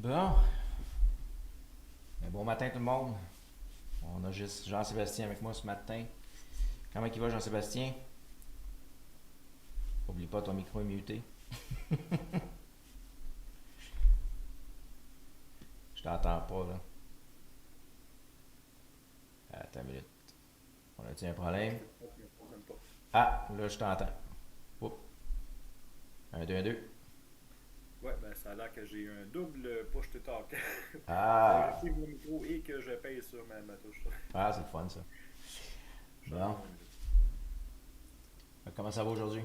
Bon, bon matin tout le monde. On a juste Jean-Sébastien avec moi ce matin. Comment il va Jean-Sébastien? Oublie pas ton micro est muté. Je t'entends pas là. Attends une minute. On a-tu un problème? Ah, là je t'entends. Oups. Un, deux, un, deux. Ouais, ben ça a l'air que j'ai eu un double push to talk. Faut que Ah! j'active mon micro et que je paye sur ma touche. Ah, c'est le fun ça. Bon. Change-moi une minute. Comment ça va aujourd'hui?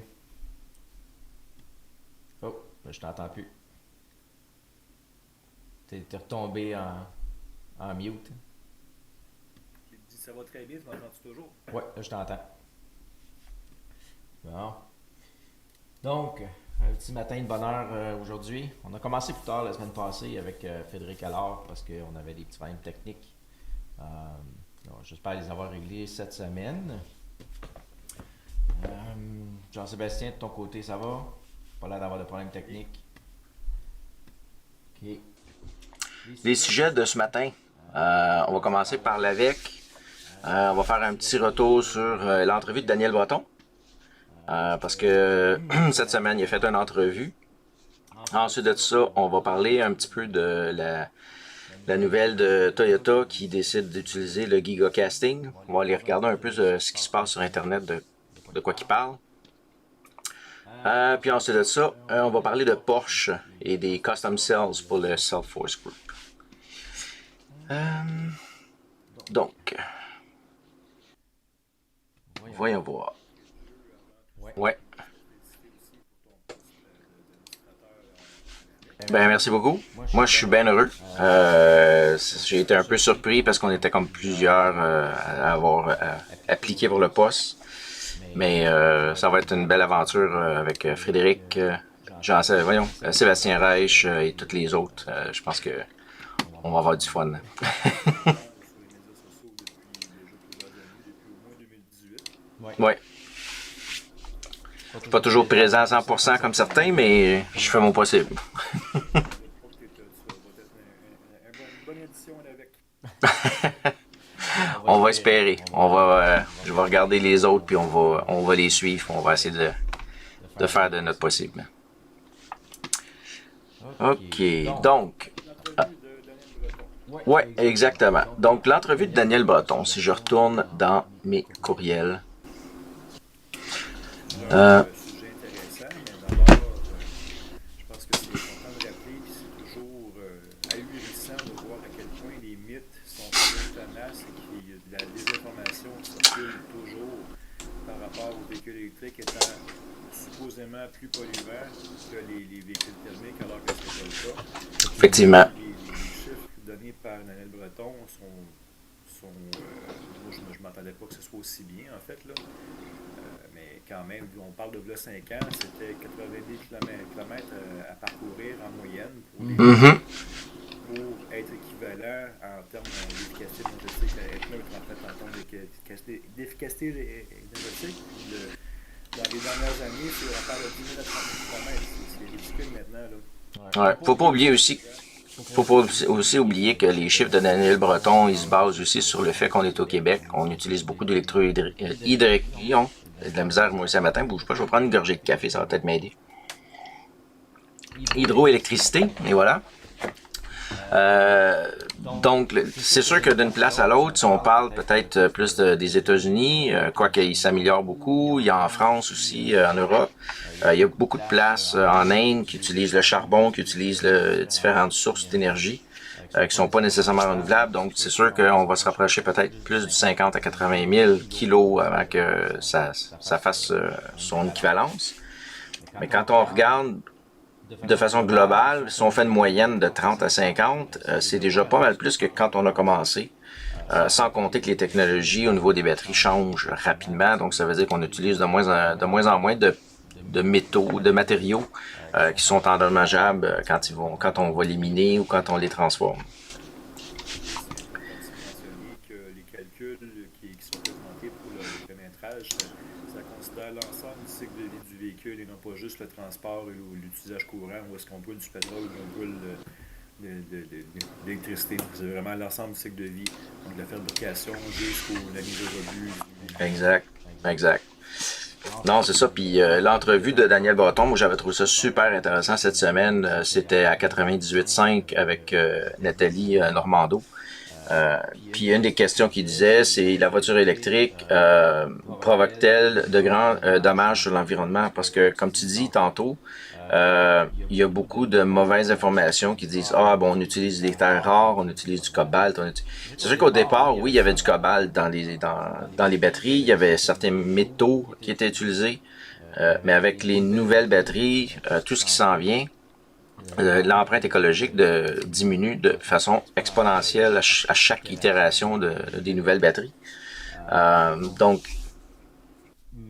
Oh, là je t'entends plus. T'es retombé en mute. J'ai dit ça va très bien, tu m'entends-tu toujours? Ouais, là je t'entends. Bon. Donc, un petit matin de bonheur aujourd'hui. On a commencé plus tard la semaine passée avec Frédéric Allard parce qu'on avait des petits problèmes techniques. Euh, J'espère les avoir réglés cette semaine. Euh, Jean-Sébastien, de ton côté, ça va? Pas l'air d'avoir de problèmes Oui. techniques. Ok. Les Les sujets de sujets ce de ce matin. matin, on On va va commencer commencer par par l'AVEC. l'AVEC. On va faire un petit retour sur l'entrevue de Daniel Breton, Parce parce que que cette cette semaine, semaine, il a il a fait fait une une entrevue. entrevue. Ensuite de Ensuite de ça, ça, on on va va parler parler un un petit petit peu peu de de la la nouvelle de nouvelle de Toyota Toyota qui qui décide décide d'utiliser d'utiliser le le gigacasting. gigacasting. On va On aller va aller regarder un regarder peu un peu ce qui se ce qui passe se sur passe sur Internet, Internet, de de quoi quoi il il parle. parle. Puis Puis ensuite ensuite de de ça, ça, on va on va parler de parler de Porsche Porsche et et des des custom custom cells cells pour pour le le Salesforce Salesforce Group. Group. Euh, donc, Voyons voyons voir. voir. D'entrée de jeu avant tout Ouais. ça, Ouais. puis je te féliciter aussi pour ton poste d'administrateur à l'AVEC. Ben, Ben, merci merci beaucoup. beaucoup. Moi, je suis Moi, je suis bien bien heureux. heureux. J'ai été J'ai un été peu un peu surpris surpris parce parce qu'on qu'on était était comme comme plusieurs plusieurs à à avoir avoir appliqué appliqué pour pour le le poste. poste. Mais Mais ça va ça être va une être belle une belle aventure aventure avec avec Frédéric, Frédéric, voyons, Sébastien Sébastien Reich Reich et et tous tous les les autres. autres. Je Je pense pense que qu'on va on avoir va du avoir fun. du fun. Qui est présent sur les médias sociaux depuis déjà plusieurs années, depuis au moins 2018. Ouais. Ouais. Je suis pas Je suis pas toujours toujours présent à présent à 100% comme 100% comme certains, certains, mais mais je fais je mon fais mon possible. possible. Je doute pas que tu vas être une bonne édition à l'AVEC. On va On va espérer. espérer. Je Je vais vais regarder regarder les les autres, puis autres, puis on va les suivre. On va essayer de de faire de faire notre de notre possible. possible. OK. OK. Donc, Donc, L'entrevue de Daniel Breton. ouais, ouais, exactement. exactement. Donc, Donc, l'entrevue de l'entrevue de Daniel Daniel Breton, si Breton, je si je retourne retourne dans dans mes mes courriels. courriels. Plusieurs Euh, sujets intéressants, mais d'abord, je pense que c'est important de rappeler, puis c'est toujours ahurissant de voir à quel point les mythes sont toujours tenaces et qu'il y a de la désinformation qui circule toujours par rapport aux véhicules électriques étant supposément plus polluants que les véhicules thermiques, alors que ce n'est pas le cas. Effectivement. Effectivement. Puis les chiffres donnés par Daniel Breton moi, je ne m'attendais pas que ce soit aussi bien, en fait, là. Mais quand même, on parle de 5 ans, c'était 90 km à parcourir en moyenne pour les Mhm. véhicules pour être équivalent en termes d'efficacité énergétique, à être neutre en fait en termes d'efficacité énergétique. Puis dans les dernières années, on parle de 10 000 à 30 000 km. C'est ridicule maintenant. Là. Ouais. Ouais. Faut pas Faut pas oublier oublier aussi. aussi, Faut pas faut pas aussi oublier que les chiffres de Daniel Breton, ils se basent aussi sur le fait qu'on est au Québec. On utilise beaucoup d'électrohydraulique. De la misère, moi, ce matin, bouge pas, je vais prendre une gorgée de café, ça va peut-être m'aider. hydroélectricité. Hydroélectricité, et voilà. Donc, Donc, c'est sûr c'est que sûr que d'une d'une place à place à l'autre, si l'autre, on si on parle parle peut-être peut-être plus plus des des États-Unis, États-Unis, quoique quoique il s'améliore s'améliore beaucoup. beaucoup. Il Il y y a a en en France France aussi, aussi, en en Europe. Europe. Il Il y y a a beaucoup de beaucoup de places places en en Inde qui Inde qui utilisent utilisent le le charbon, charbon, qui qui utilisent utilisent différentes différentes sources sources d'énergie d'énergie qui qui sont sont pas pas nécessairement nécessairement renouvelables. renouvelables. Donc, Donc, c'est c'est sûr sûr qu'on qu'on va va se se rapprocher rapprocher peut-être peut-être plus plus du du 50 50 à à 80 80 000 000kilos kilos avant avant que que ça ça fasse fasse son son équivalence. équivalence. Mais quand Mais on quand on regarde regarde de de façon façon globale, si on globale, fait si on une fait une moyenne de moyenne de 30 à 30 à 50, 50, c'est c'est déjà pas déjà mal pas plus mal que plus que quand on a quand on a commencé. commencé. Sans Sans compter que compter les que les technologies technologies au au niveau niveau des des batteries batteries changent changent rapidement. rapidement, Donc, donc ça ça veut veut dire dire qu'on qu'on utilise utilise de de moins moins en en moins moins de métaux, métaux, de de matériaux matériaux qui qui sont sont endommageables endommageables quand on va les miner ou miner ou quand quand on on les les transforme. transforme. Puis c'est important aussi de mentionner que les calculs qui sont présentés pour le kilométrage, ça considère l'ensemble du cycle de vie du véhicule et non pas juste le transport ou l'utilisage courant, où est-ce qu'on brûle du pétrole ou on brûle l'électricité. C'est vraiment l'ensemble du cycle de vie, donc de la fabrication jusqu'à la mise au rebut. Exact, exact. Non, c'est ça. Puis l'entrevue de Daniel Breton, moi j'avais trouvé ça super intéressant cette semaine. C'était à 98.5 avec Nathalie Normando. Puis une des questions qu'il disait, c'est la voiture électrique provoque-t-elle de grands dommages sur l'environnement? Parce que, comme tu dis tantôt, il y a beaucoup de mauvaises informations qui disent ah bon, on utilise des terres rares, on utilise du cobalt. C'est sûr qu'au départ, oui, il y avait du cobalt dans les batteries, il y avait certains métaux qui étaient utilisés, mais avec les nouvelles batteries, tout ce qui s'en vient, l'empreinte écologique diminue de façon exponentielle à chaque itération des nouvelles batteries. Donc,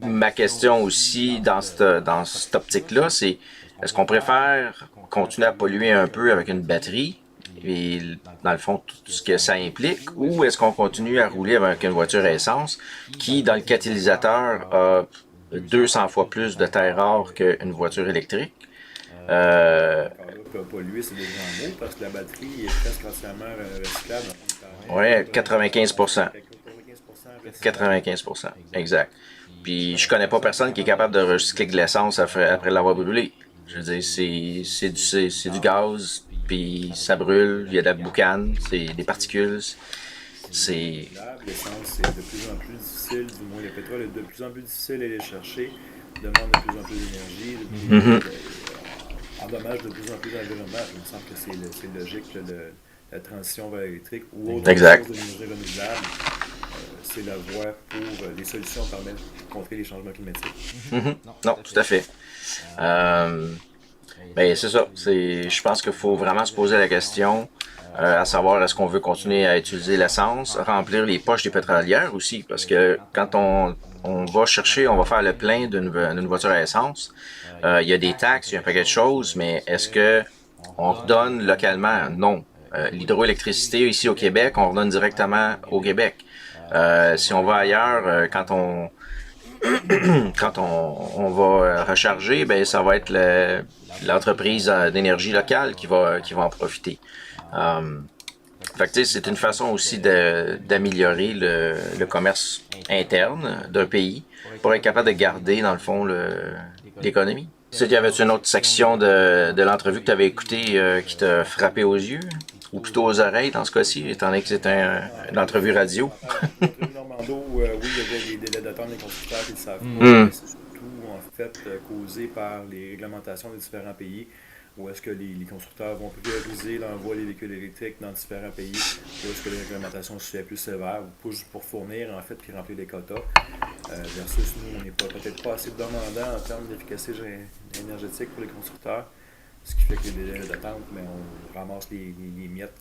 ma question aussi dans cette optique-là, c'est est-ce qu'on préfère continuer à polluer un peu avec une batterie et dans le fond tout ce que ça implique, ou est-ce qu'on continue à rouler avec une voiture à essence qui, dans le catalyseur, a 200 fois plus de terres rares qu'une voiture électrique? Polluer, c'est des grands mots parce que la batterie est presque entièrement recyclable. Oui, 95%. 95%, exact. Puis je connais pas personne qui est capable de recycler de l'essence après l'avoir brûlé. Je veux dire, c'est du gaz, puis ça brûle, il y a de la boucane, c'est des particules. C'est... L'essence est de plus en plus difficile, du moins le pétrole est de plus en plus difficile à aller chercher, demande de plus en plus d'énergie, endommage de plus en plus l'environnement. Il me semble que c'est logique que la transition vers l'électrique ou autre chose de l'énergie renouvelable, c'est la voie pour les solutions permettent de contrer les changements climatiques. Non, tout à fait. Ben c'est ça. Je pense qu'il faut vraiment se poser la question à savoir est-ce qu'on veut continuer à utiliser l'essence, remplir les poches des pétrolières aussi, parce que quand on va chercher, on va faire le plein d'une voiture à essence, il y a des taxes, il y a un paquet de choses, mais est-ce que on redonne localement? Non. L'hydroélectricité ici au Québec, on redonne directement au Québec. Si on va ailleurs, quand on va recharger, ben ça va être l'entreprise d'énergie locale qui va en profiter. Fait que c'est une façon aussi d'améliorer le commerce interne d'un pays pour être capable de garder dans le fond l'économie. Y avait-tu une autre section de l'entrevue que tu avais écoutée qui t'a frappé aux yeux? Ou plutôt aux oreilles dans ce cas-ci, étant donné que c'était une entrevue radio. Normando, oui, il y avait des délais d'attente des constructeurs qui le savent pas. C'est surtout en fait causé par les réglementations des différents pays, où est-ce que les constructeurs vont prioriser l'envoi des véhicules électriques dans différents pays, où est-ce que les réglementations sont plus sévères, ou pour fournir en fait puis remplir les quotas, versus nous, on n'est peut-être pas assez demandant en termes d'efficacité énergétique pour les constructeurs. Ce qui fait que les délais d'attente, mais on ramasse les miettes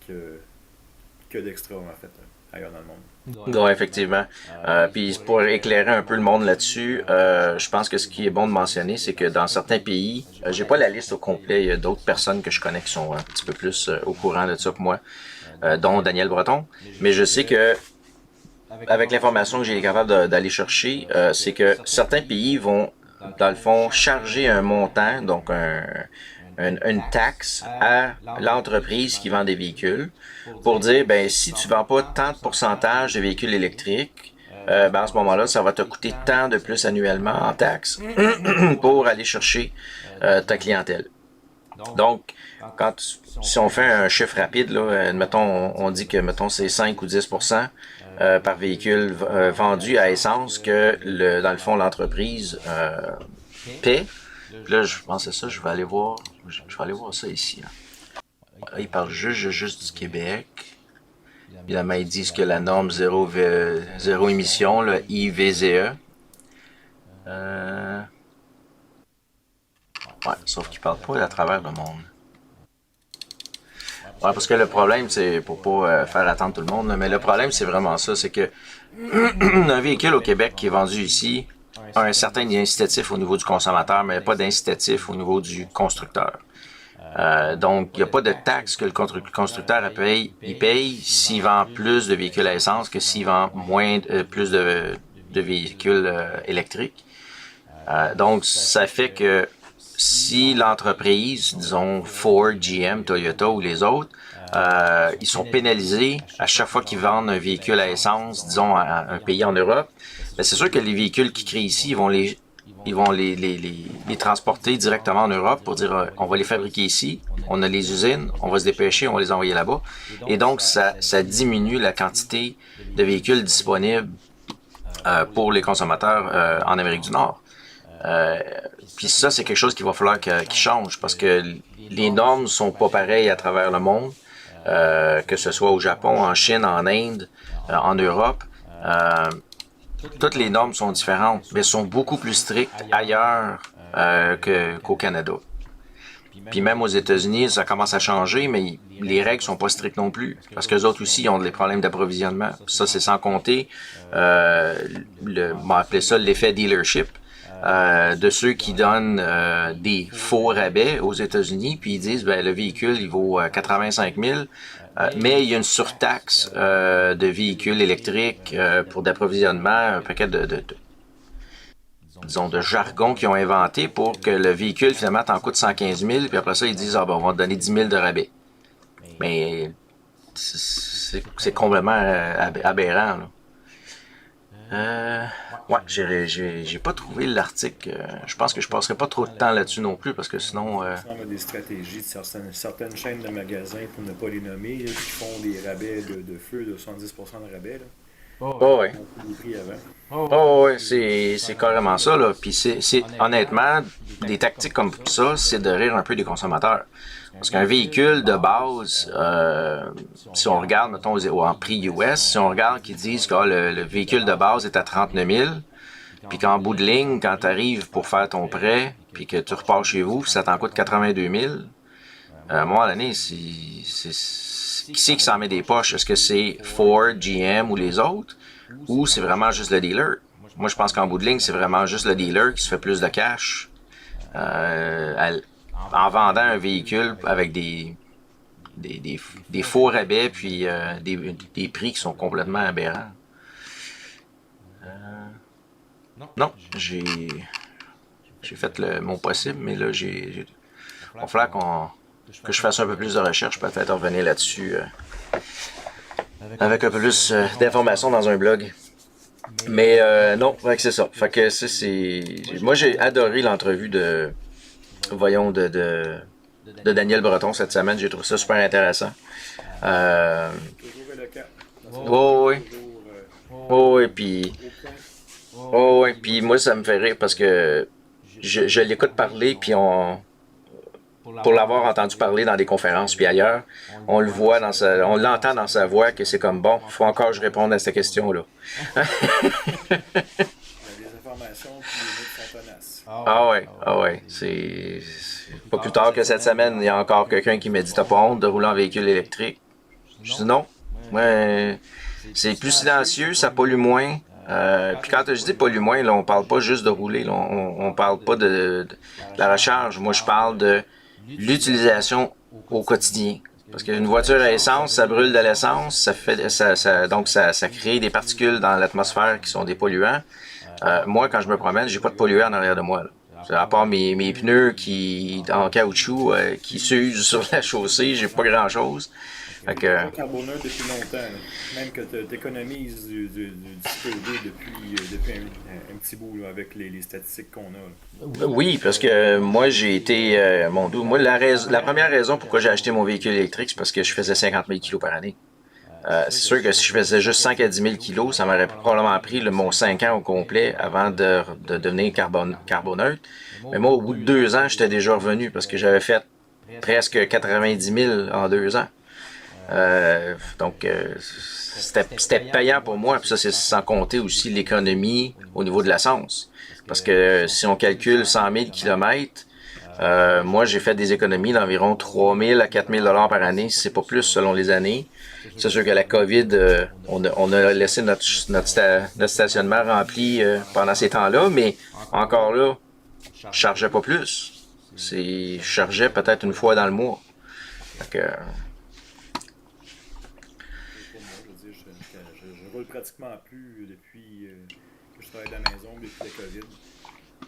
que d'extra, en fait, ailleurs dans le monde. Oui, effectivement. Puis pour éclairer un peu le monde là-dessus, je pense que ce qui est bon de mentionner, c'est que dans certains pays, j'ai pas la liste au complet, il y a d'autres personnes que je connais qui sont un petit peu plus au courant de ça que moi, dont Daniel Breton, mais je sais que avec l'information que j'ai été capable d'aller chercher, c'est que certains pays vont, dans le fond, charger un montant, donc une taxe à l'entreprise qui vend des véhicules pour dire, ben si tu vends pas tant de pourcentage de véhicules électriques, ben à ce moment-là, ça va te coûter tant de plus annuellement en taxes pour aller chercher ta clientèle. Donc, si on fait un chiffre rapide, là, mettons, on dit que mettons c'est 5 ou 10% par véhicule vendu à essence que dans le fond l'entreprise paie. Là, je pense à ça, je vais aller voir ça ici. Là. Il parle juste du Québec. Évidemment, ils disent que la norme zéro émission, le IVZE. Ouais, sauf qu'il parle pas à travers le monde. Ouais, parce que le problème, c'est pour pas faire attendre tout le monde, mais le problème, c'est vraiment ça, c'est que un véhicule au Québec qui est vendu ici a un certain incitatif au niveau du consommateur, mais pas d'incitatif au niveau du constructeur. Donc, il n'y a pas de taxe que le constructeur paye. Il paye s'il vend plus de véhicules à essence que s'il vend plus de véhicules électriques. Donc, ça fait que si l'entreprise, disons Ford, GM, Toyota ou les autres, ils sont pénalisés à chaque fois qu'ils vendent un véhicule à essence, disons, à un pays en Europe, ben c'est sûr que les véhicules qu'ils créent ici, ils vont les transporter directement en Europe pour dire on va les fabriquer ici, on a les usines, on va se dépêcher, on va les envoyer là-bas. Et donc, ça diminue la quantité de véhicules disponibles pour les consommateurs en Amérique du Nord. Puis ça, c'est quelque chose qu'il va falloir qu'il change parce que les normes sont pas pareilles à travers le monde, que ce soit au Japon, en Chine, en Inde, en Europe. Toutes les normes sont différentes, mais sont beaucoup plus strictes ailleurs qu'au Canada. Puis même aux États-Unis, ça commence à changer, mais les règles sont pas strictes non plus, parce qu'eux autres aussi ils ont des problèmes d'approvisionnement. Ça, c'est sans compter, on va appeler ça l'effet dealership, de ceux qui donnent des faux rabais aux États-Unis, puis ils disent ben le véhicule il vaut 85 000, mais il y a une surtaxe de véhicules électriques pour d'approvisionnement, un paquet disons, de jargon qu'ils ont inventé pour que le véhicule, finalement, t'en coûte 115 000, puis après ça, ils disent, ah ben, on va te donner 10 000 de rabais. Mais c'est complètement aberrant, là. Ouais, j'ai pas trouvé l'article. Je pense que je passerai pas trop de temps là-dessus non plus, parce que sinon... On a des stratégies de certaines chaînes de magasins, pour ne pas les nommer, là, qui font des rabais de feu de 70% de rabais, là. Oh, ouais. Les prix avant. Oh, ouais, c'est carrément ça, là. Puis honnêtement, des tactiques comme ça, c'est de rire un peu des consommateurs. Parce qu'un véhicule de base, si on regarde, mettons, en prix US, si on regarde qu'ils disent que le véhicule de base est à 39 000, puis qu'en bout de ligne, quand tu arrives pour faire ton prêt, puis que tu repars chez vous, ça t'en coûte 82 000, à un moment donné, qui c'est qui s'en met des poches? Est-ce que c'est Ford, GM ou les autres? Ou c'est vraiment juste le dealer? Moi, je pense qu'en bout de ligne, c'est vraiment juste le dealer qui se fait plus de cash en vendant un véhicule avec des faux rabais puis des prix qui sont complètement aberrants. Non, j'ai fait mon possible, mais là, il va falloir que je fasse un peu plus de recherche, peut-être revenir là-dessus avec un peu plus d'informations dans un blog. Mais non, c'est ça. Fait que moi, j'ai adoré l'entrevue de Daniel Breton cette semaine. J'ai trouvé ça super intéressant. Toujours Oui, oui, puis moi, ça me fait rire parce que je l'écoute parler, puis pour l'avoir entendu parler dans des conférences puis ailleurs, on le voit on l'entend dans sa voix que c'est comme bon, faut encore que je réponde à cette question-là. Il y a des informations puis les mythes sont tenaces. Ah ouais, c'est pas plus tard que cette semaine, il y a encore quelqu'un qui m'a dit t'as pas honte de rouler en véhicule électrique. Je dis non. Ouais, c'est plus silencieux, ça pollue moins. Puis quand je dis pollue moins, là, on parle pas juste de rouler, là, on parle pas de la recharge. Moi, je parle de l'utilisation au quotidien. Parce qu'une voiture à essence, ça brûle de l'essence, donc ça crée des particules dans l'atmosphère qui sont des polluants. Moi, quand je me promène, j'ai pas de polluants en arrière de moi, là. À part mes pneus en caoutchouc qui s'usent sur la chaussée, j'ai pas grand chose. Fait que... pas carboneux depuis longtemps, là. Même que tu économises du CO2 depuis un petit bout là, avec les statistiques qu'on a. Là. Oui, parce que moi j'ai été moi la première raison pourquoi j'ai acheté mon véhicule électrique, c'est parce que je faisais 50 000 kilos par année. C'est sûr que si je faisais juste 5 à 10 000 kilos, ça m'aurait probablement pris mon 5 ans au complet avant de devenir carboneutre. Mais moi, au bout de 2 ans, j'étais déjà revenu parce que j'avais fait presque 90 000 en 2 ans. Donc, c'était payant pour moi. Puis ça, c'est sans compter aussi l'économie au niveau de l'essence. Parce que si on calcule 100 000 kilomètres, moi, j'ai fait des économies d'environ 3 000 à 4 000 $ par année, si c'est pas plus selon les années. C'est sûr que la COVID, on a laissé notre stationnement rempli pendant ces temps-là, mais encore là, je chargeais pas plus. Je chargeais peut-être une fois dans le mois. Donc, je roule pratiquement plus depuis que je travaille à la maison, depuis la COVID.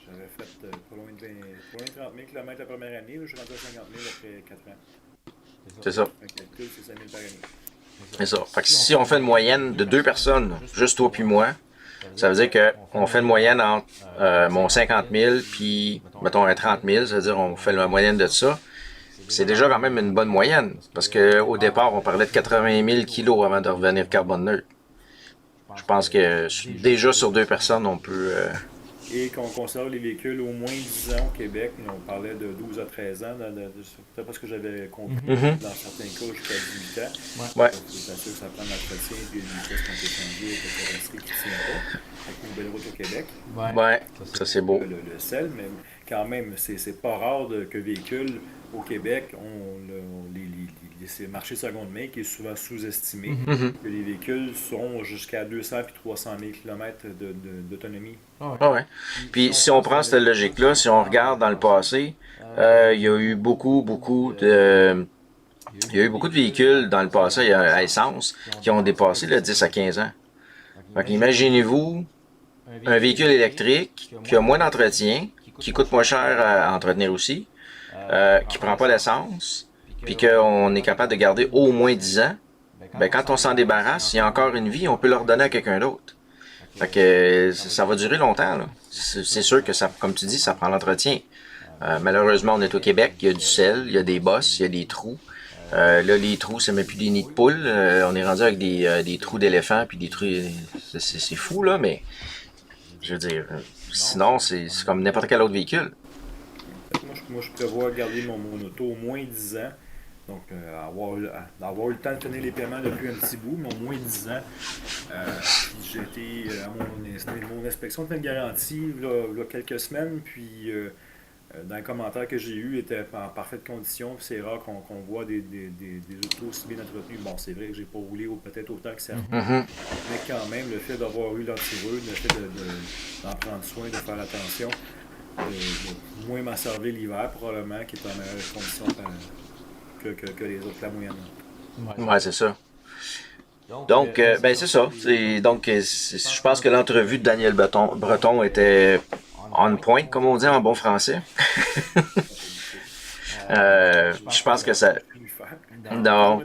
J'avais fait pas loin de 20, pas loin de 30 000 km la première année. Là, je suis rendu à 50 000 après 4 ans. C'est ça. Un calcul, c'est 5 000 par année. C'est ça. Fait que si on fait une moyenne de 2 personnes, juste toi puis moi, ça veut dire qu'on fait une moyenne entre mon 50 000 puis, mettons, un 30 000. Ça veut dire qu'on fait la moyenne de ça. C'est déjà quand même une bonne moyenne. Parce qu'au départ, on parlait de 80 000 kilos avant de revenir carbone neutre. Je pense que déjà sur 2 personnes, on peut... Et qu'on conserve les véhicules au moins 10 ans au Québec. On parlait de 12 à 13 ans. C'est pas ce que j'avais compris. Dans certains cas, jusqu'à 18 ans. Ouais. C'est sûr que ça prend l'entretien et les vitesses qui ont été changées avec le carrosserie qui ne tient pas. Avec une nouvelle route au Québec. Ouais, ça c'est beau. Le sel, mais quand même, c'est pas rare que véhicules au Québec ont les marchés seconde main qui est souvent sous-estimé. Que les véhicules sont jusqu'à 200 puis 300 000 km d'autonomie. Ah ouais. Puis si on prend cette logique-là, si on regarde dans le passé, il y a eu beaucoup de véhicules dans le passé à essence qui ont dépassé le 10 à 15 ans. Fait qu'imaginez-vous un véhicule électrique qui a moins d'entretien, qui coûte moins cher à entretenir aussi, qui prend pas d'essence, puis qu'on est capable de garder au moins 10 ans. Ben quand on s'en débarrasse, il y a encore une vie, on peut le redonner à quelqu'un d'autre. Fait que ça va durer longtemps, là. C'est sûr que ça, comme tu dis, ça prend l'entretien. Malheureusement, on est au Québec, il y a du sel, il y a des bosses, il y a des trous. Là, les trous, c'est même plus des nids de poules. On est rendu avec des trous d'éléphants, puis des trous... C'est fou, là, mais... Je veux dire, sinon, c'est comme n'importe quel autre véhicule. Moi, je prévois garder mon auto au moins 10 ans. Donc, avoir eu le temps de tenir les paiements depuis un petit bout, mais au moins 10 ans. J'ai été à mon inspection de garantie il y a quelques semaines, puis dans les commentaires que j'ai eus, était en parfaite condition. C'est rare qu'on voit des autos aussi bien entretenues. Bon, c'est vrai que j'ai pas roulé peut-être autant que certains, mais quand même, le fait d'avoir eu l'antireux, le fait d'en prendre soin, de faire attention, de moins m'en servir l'hiver, probablement, qui est en meilleure condition que les autres, la moyenne. Ouais, c'est ça. Donc, ben c'est ça. Donc, je pense que l'entrevue de Daniel Breton était on point, comme on dit en bon français. Je pense que ça... Non.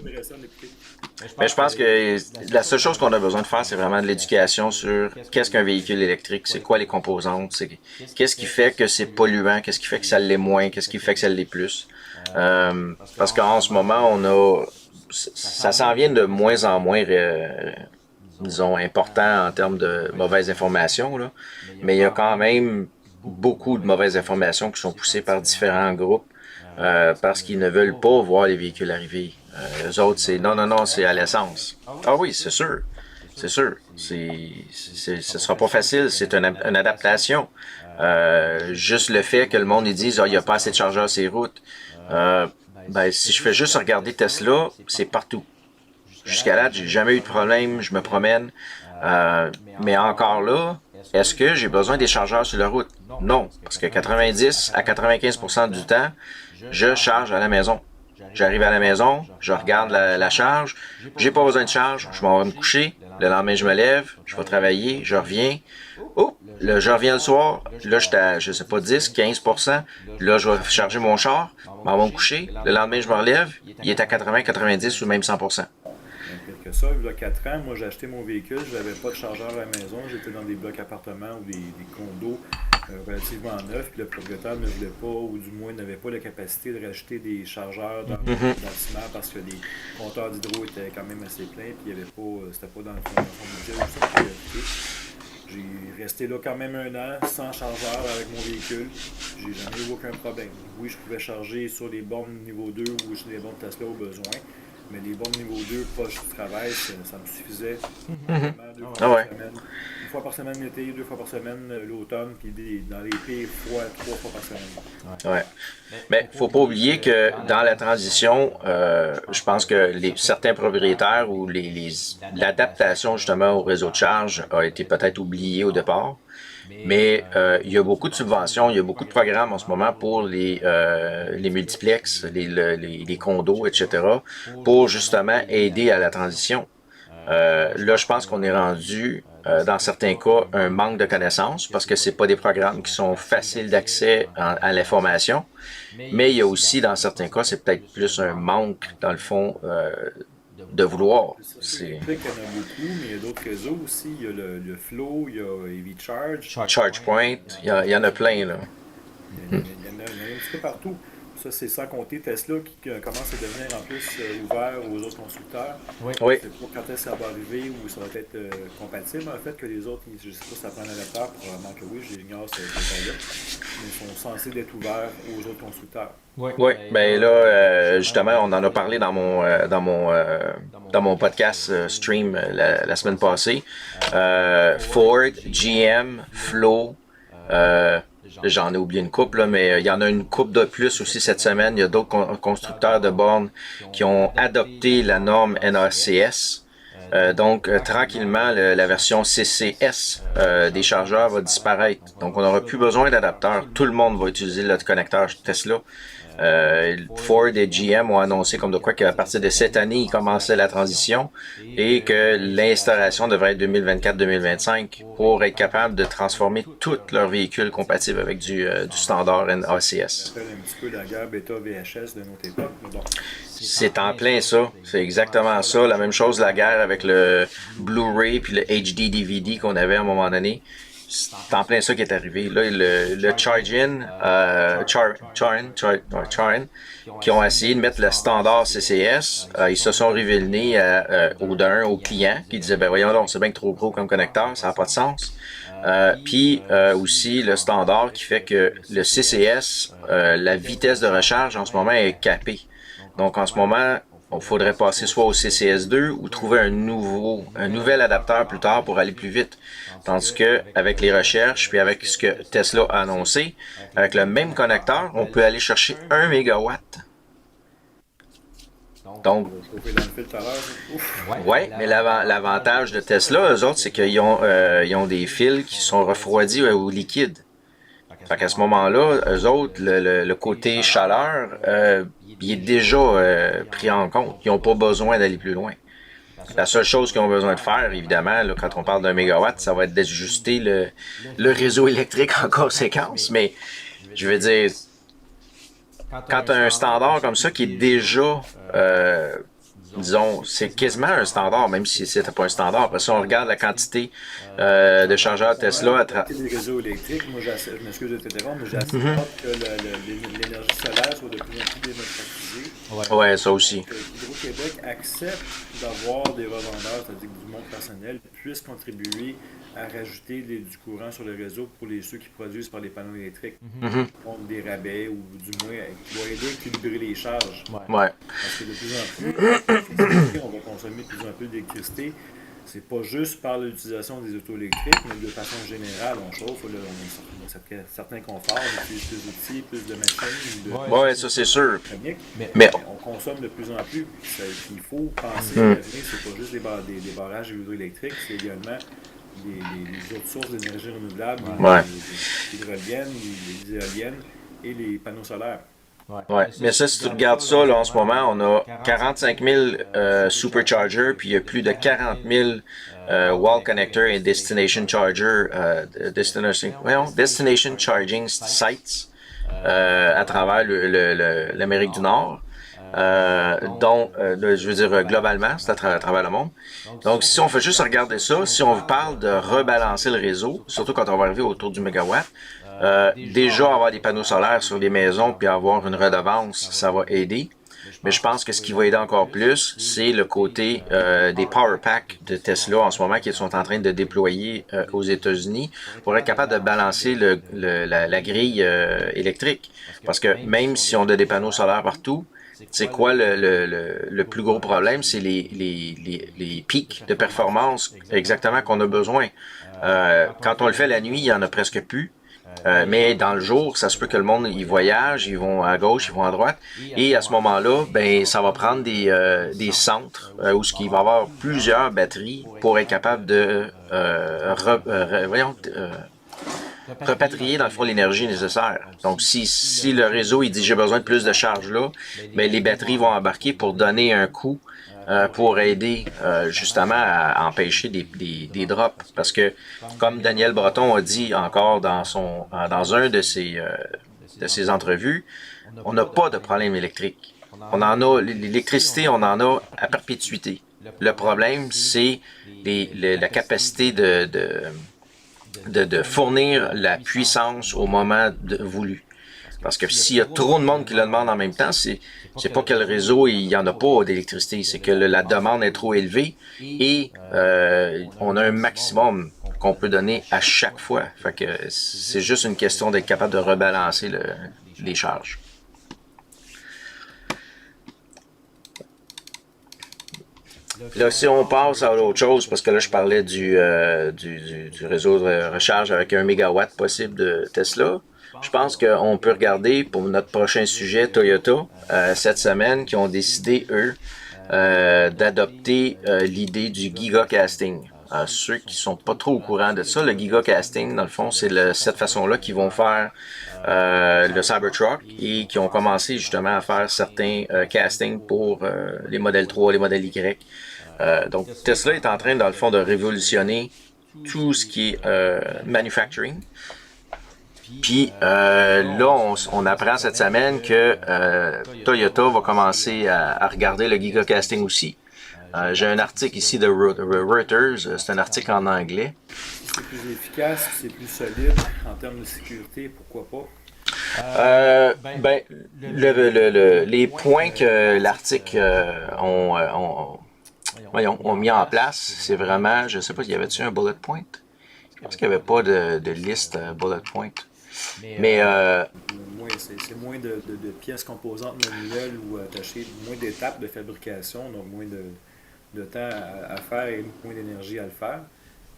Mais je pense que la seule chose qu'on a besoin de faire, c'est vraiment de l'éducation sur qu'est-ce qu'un véhicule électrique, c'est quoi les composantes, qu'est-ce qui fait que c'est polluant, qu'est-ce qui fait que ça l'est moins, qu'est-ce qui fait que ça l'est plus. Parce qu'en ce moment, ça s'en vient de moins en moins, disons, important en termes de mauvaises informations, là. Mais il y a quand même beaucoup de mauvaises informations qui sont poussées par différents groupes parce qu'ils ne veulent pas voir les véhicules arriver. Eux autres, c'est non, c'est à l'essence. Ah oui, c'est sûr. C'est sûr. Ce sera pas facile, c'est une adaptation. Juste le fait que le monde dise il n'y a pas assez de chargeurs sur les routes. Ben, si je fais juste regarder Tesla, c'est partout. Jusqu'à là, j'ai jamais eu de problème, je me promène. Mais encore là, est-ce que j'ai besoin des chargeurs sur la route? Non, parce que 90 à 95% du temps, je charge à la maison. J'arrive à la maison, je regarde la charge, j'ai pas besoin de charge, je m'en vais me coucher, le lendemain je me lève, je vais travailler, je reviens. Oh, là, je reviens le soir, là j'étais à, je sais pas, 10, 15%, là je vais charger mon char, m'en vais me coucher, le lendemain je me relève, il est à 80, 90 ou même 100%. Que ça, il y a 4 ans, moi j'ai acheté mon véhicule, je n'avais pas de chargeur à la maison, j'étais dans des blocs appartements ou des condos relativement neufs, puis le propriétaire ne voulait pas, ou du moins n'avait pas la capacité de rajouter des chargeurs dans le bâtiment parce que les compteurs d'hydro étaient quand même assez pleins, puis il y avait pas, c'était pas dans son budget ou sa priorité. J'ai resté là quand même un an sans chargeur avec mon véhicule. J'ai jamais eu aucun problème. Oui, je pouvais charger sur les bornes niveau 2 ou sur les bornes Tesla au besoin. Mais les bornes niveau 2, proche du travail, ça me suffisait. Une fois par semaine l'été, 2 fois par semaine l'automne, puis dans les pires fois, 3 fois par semaine. Ouais. Mais faut pas oublier que dans la transition, je pense que certains propriétaires ou l'adaptation justement au réseau de charge a été peut-être oubliée au départ. Mais il y a beaucoup de subventions, il y a beaucoup de programmes en ce moment pour les multiplex, les condos, etc., pour justement aider à la transition. Là, je pense qu'on est rendu dans certains cas, un manque de connaissances parce que c'est pas des programmes qui sont faciles d'accès à l'information. Mais il y a aussi, dans certains cas, c'est peut-être plus un manque, dans le fond, de vouloir. Il y en a beaucoup, mais il y a d'autres réseaux aussi. Il y a le Flow, il y a EV Charge. ChargePoint, il y en a plein, là. Il y en a un petit peu partout. Ça, c'est sans compter Tesla qui commence à devenir en plus ouvert aux autres constructeurs. Oui. Oui. C'est pas quand est-ce que ça va arriver ou ça va être compatible, en fait, que les autres, je ne sais pas si ça prend un adaptateur, probablement que oui, j'ignore ce détail-là, mais ils sont censés être ouverts aux autres constructeurs. Oui, ben là, justement, on en a parlé dans mon podcast stream la semaine passée. Ford, GM, Flow, j'en ai oublié une couple, là, mais il y en a une couple de plus aussi cette semaine. Il y a d'autres constructeurs de bornes qui ont adopté la norme NACS. Donc, tranquillement, la version CCS des chargeurs va disparaître. Donc, on n'aura plus besoin d'adapteurs. Tout le monde va utiliser le connecteur Tesla. Ford et GM ont annoncé comme de quoi qu'à partir de cette année, ils commençaient la transition et que l'installation devrait être 2024-2025 pour être capable de transformer tous leurs véhicules compatibles avec du standard NACS. Ça rappelle un petit peu la guerre bêta-VHS de notre époque, mais bon. C'est en plein ça. C'est exactement ça. La même chose, la guerre avec le Blu-ray puis le HD DVD qu'on avait à un moment donné. C'est en plein ça qui est arrivé. Là, le Charge-In, Charin, qui ont essayé de mettre le standard CCS, ils se sont révélés aux clients qui disaient, ben voyons donc, c'est bien trop gros comme connecteur, ça n'a pas de sens. Puis aussi le standard qui fait que le CCS, la vitesse de recharge en ce moment est capée. Donc en ce moment, il faudrait passer soit au CCS2 ou trouver un nouvel adapteur plus tard pour aller plus vite. Tandis que avec les recherches, puis avec ce que Tesla a annoncé, avec le même connecteur, on peut aller chercher 1 mégawatt. Donc, ouais, mais l'avantage de Tesla, eux autres, c'est qu'ils ont des fils qui sont refroidis au liquide. Fait qu'à ce moment-là, eux autres, le côté chaleur, il est déjà pris en compte. Ils n'ont pas besoin d'aller plus loin. La seule chose qu'ils ont besoin de faire, évidemment, là, quand on parle d'un mégawatt, ça va être d'ajuster le réseau électrique en conséquence. Mais je veux dire, quand tu as un standard comme ça qui est déjà, disons, c'est quasiment un standard, même si c'était pas un standard. Après ça, on regarde la quantité de chargeurs Tesla des réseaux électriques, moi, je m'excuse de t'interrompre, mais j'ai assez hâte que l'énergie solaire soit de plus en plus démocratisée. Ouais, ça aussi. Que Hydro-Québec accepte d'avoir des revendeurs, c'est-à-dire que du monde personnel, puisse contribuer à rajouter du courant sur le réseau pour ceux qui produisent par les panneaux électriques. Donc des rabais ou du moins qui va aider à équilibrer les charges. Ouais. Parce que de plus en plus, on va consommer de plus en plus d'électricité. C'est pas juste par l'utilisation des autos électriques, mais de façon générale, on chauffe, là, on a certains conforts, on utilise plus d'outils, plus de machines. Oui, ça c'est sûr. Mais on consomme de plus en plus. Il faut penser à l'avenir, c'est pas juste des barrages hydroélectriques, c'est également les autres sources d'énergie renouvelable, les hydroliennes, les éoliennes et les panneaux solaires. Ouais, mais ça, si tu regardes ça, là, en ce moment, on a 45 000 superchargers, puis il y a plus de 40 000 wall connector et destination charger, destination charging sites à travers l'Amérique du Nord. Donc, je veux dire, globalement, c'est à travers le monde. Donc, si on fait juste regarder ça, si on parle de rebalancer le réseau, surtout quand on va arriver autour du mégawatt, déjà avoir des panneaux solaires sur les maisons puis avoir une redevance, ça va aider. Mais je pense que ce qui va aider encore plus, c'est le côté des power packs de Tesla en ce moment qu'ils sont en train de déployer aux États-Unis pour être capable de balancer la grille électrique. Parce que même si on a des panneaux solaires partout, c'est quoi le plus gros problème? C'est les pics de performance exactement qu'on a besoin. Quand on le fait la nuit, il n'y en a presque plus. Mais dans le jour, ça se peut que le monde il voyage, ils vont à gauche, ils vont à droite, et à ce moment-là, ben ça va prendre des centres où il va y avoir plusieurs batteries pour être capable de repatrier dans le fond l'énergie nécessaire. Donc si le réseau il dit j'ai besoin de plus de charge là, ben les batteries vont embarquer pour donner un coup pour aider justement à empêcher des drops. Parce que, comme Daniel Breton a dit encore dans un de ses entrevues, on n'a pas de problème électrique. On en a, l'électricité, on en a à perpétuité. Le problème, c'est la capacité de fournir la puissance au moment voulu. Parce que s'il y a trop de monde qui le demande en même temps, c'est pas que le réseau, il n'y en a pas d'électricité, c'est que la demande est trop élevée et on a un maximum qu'on peut donner à chaque fois. Fait que c'est juste une question d'être capable de rebalancer les charges. Là, si on passe à autre chose, parce que là, je parlais du réseau de recharge avec 1 mégawatt possible de Tesla, je pense qu'on peut regarder pour notre prochain sujet Toyota cette semaine qui ont décidé, eux, d'adopter l'idée du gigacasting. Ceux qui sont pas trop au courant de ça, le gigacasting, dans le fond, c'est cette façon-là qu'ils vont faire le Cybertruck et qui ont commencé justement à faire certains castings pour les modèles 3, les modèles Y. Donc Tesla est en train, dans le fond, de révolutionner tout ce qui est manufacturing. Puis là, on apprend cette semaine que Toyota va commencer à regarder le gigacasting aussi. J'ai un article ici de Reuters, c'est un article en anglais. Si c'est plus efficace, si c'est plus solide en termes de sécurité, pourquoi pas? Les points que l'article ont mis en place, c'est vraiment, je sais pas, y avait-tu un bullet point? Je pense qu'il n'y avait pas de liste bullet point. Mais c'est moins de pièces composantes manuelles ou attachées, moins d'étapes de fabrication, donc moins de temps à faire et moins d'énergie à le faire.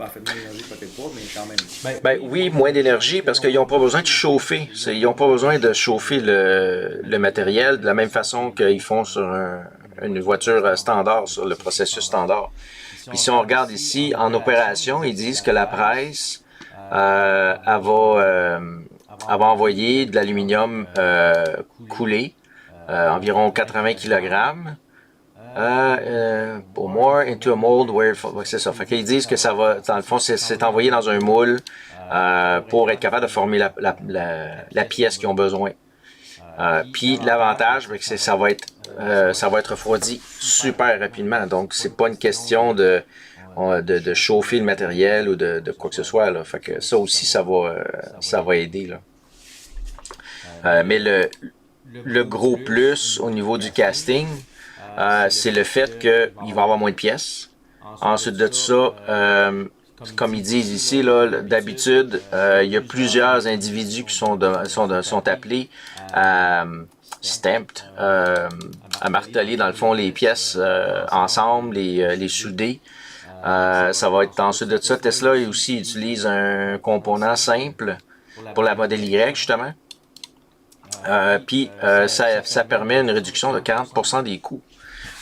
En fait, moins d'énergie peut-être pas, mais quand même. Oui, moins d'énergie parce qu'ils n'ont pas besoin de chauffer. Ils n'ont pas besoin de chauffer le matériel de la même façon qu'ils font sur une voiture standard, sur le processus standard. Puis si on regarde ici, en opération, ils disent que la presse elle va envoyer de l'aluminium coulé, environ 80 kg. Pour more into a mold where c'est ça. Fait qu'ils disent que ça va, dans le fond, c'est envoyé dans un moule pour être capable de former la pièce qu'ils ont besoin. Puis l'avantage, c'est que ça va être refroidi super rapidement. Donc c'est pas une question de chauffer le matériel ou de quoi que ce soit. Là. Fait que ça aussi, ça va aider. Là. Mais le gros plus au niveau du casting, c'est le fait qu'il va y avoir moins de pièces. Ensuite de ça, comme ils disent ici, d'habitude, il y a plusieurs individus qui sont appelés à stamped, à marteler dans le fond les pièces ensemble, les souder. Ça va être ensuite de ça. Tesla aussi utilise un component simple pour la modèle Y justement. Puis ça permet une réduction de 40% des coûts.